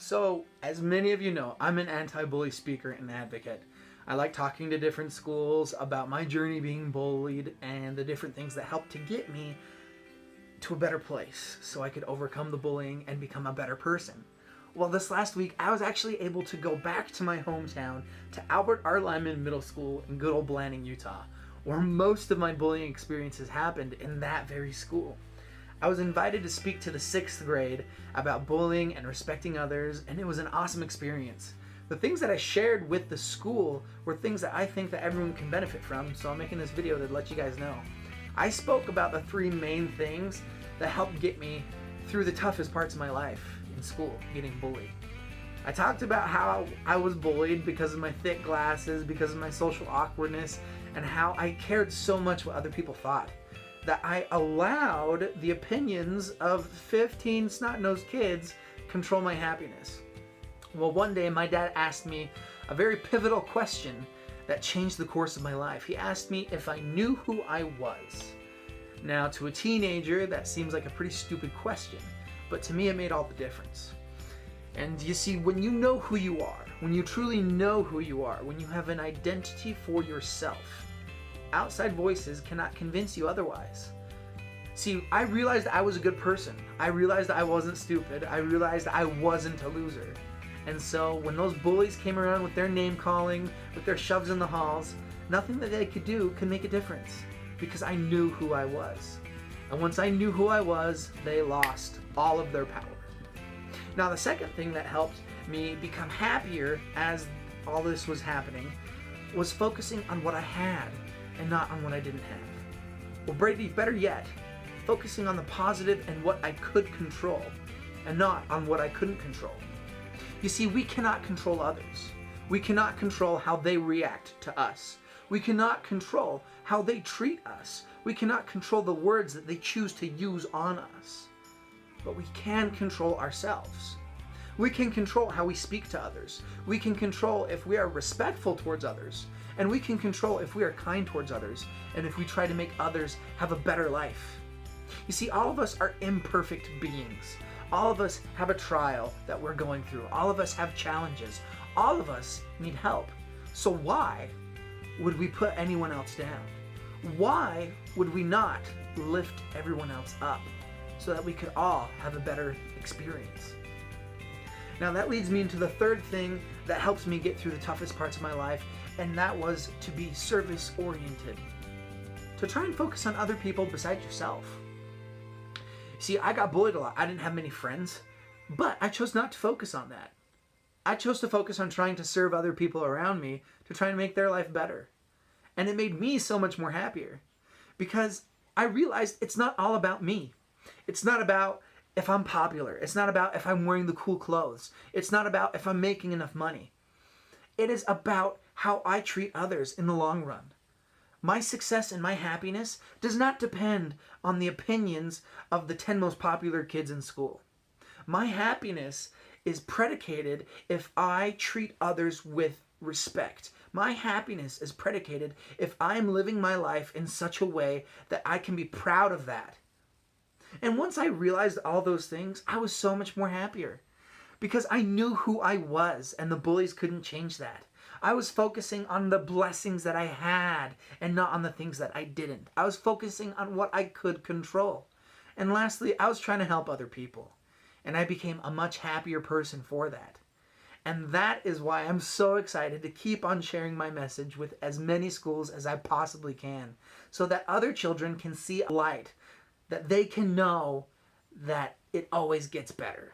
So, as many of you know, I'm an anti-bully speaker and advocate. I like talking to different schools about my journey being bullied and the different things that help to get me to a better place so I could overcome the bullying and become a better person. Well, this last week, I was actually able to go back to my hometown, to Albert R. Lyman Middle School in good old Blanding, Utah, where most of my bullying experiences happened in that very school. I was invited to speak to the 6th grade about bullying and respecting others, and it was an awesome experience. The things that I shared with the school were things that I think that everyone can benefit from, so I'm making this video to let you guys know. I spoke about the 3 main things that helped get me through the toughest parts of my life in school, getting bullied. I talked about how I was bullied because of my thick glasses, because of my social awkwardness, and how I cared so much what other people thought, that I allowed the opinions of 15 snot-nosed kids control my happiness. Well, one day my dad asked me a very pivotal question that changed the course of my life. He asked me if I knew who I was. Now, to a teenager, that seems like a pretty stupid question, but to me it made all the difference. And you see, when you know who you are, when you truly know who you are, when you have an identity for yourself, outside voices cannot convince you otherwise. See, I realized I was a good person. I realized I wasn't stupid. I realized I wasn't a loser. And so when those bullies came around with their name calling, with their shoves in the halls, nothing that they could do could make a difference because I knew who I was. And once I knew who I was, they lost all of their power. Now, the second thing that helped me become happier as all this was happening was focusing on what I had and not on what I didn't have. Well, Brady, better yet, focusing on the positive and what I could control and not on what I couldn't control. You see, we cannot control others. We cannot control how they react to us. We cannot control how they treat us. We cannot control the words that they choose to use on us. But we can control ourselves. We can control how we speak to others. We can control if we are respectful towards others. And we can control if we are kind towards others and if we try to make others have a better life. You see, all of us are imperfect beings. All of us have a trial that we're going through. All of us have challenges. All of us need help. So why would we put anyone else down? Why would we not lift everyone else up so that we could all have a better experience? Now that leads me into the third thing that helps me get through the toughest parts of my life, and that was to be service-oriented. To try and focus on other people besides yourself. See, I got bullied a lot. I didn't have many friends, but I chose not to focus on that. I chose to focus on trying to serve other people around me to try and make their life better. And it made me so much more happier because I realized it's not all about me. It's not about if I'm popular. It's not about if I'm wearing the cool clothes. It's not about if I'm making enough money. It is about how I treat others in the long run. My success and my happiness does not depend on the opinions of the 10 most popular kids in school. My happiness is predicated if I treat others with respect. My happiness is predicated if I'm living my life in such a way that I can be proud of that. And once I realized all those things, I was so much more happier because I knew who I was and the bullies couldn't change that. I was focusing on the blessings that I had and not on the things that I didn't. I was focusing on what I could control. And lastly, I was trying to help other people. And I became a much happier person for that. And that is why I'm so excited to keep on sharing my message with as many schools as I possibly can, so that other children can see a light, that they can know that it always gets better.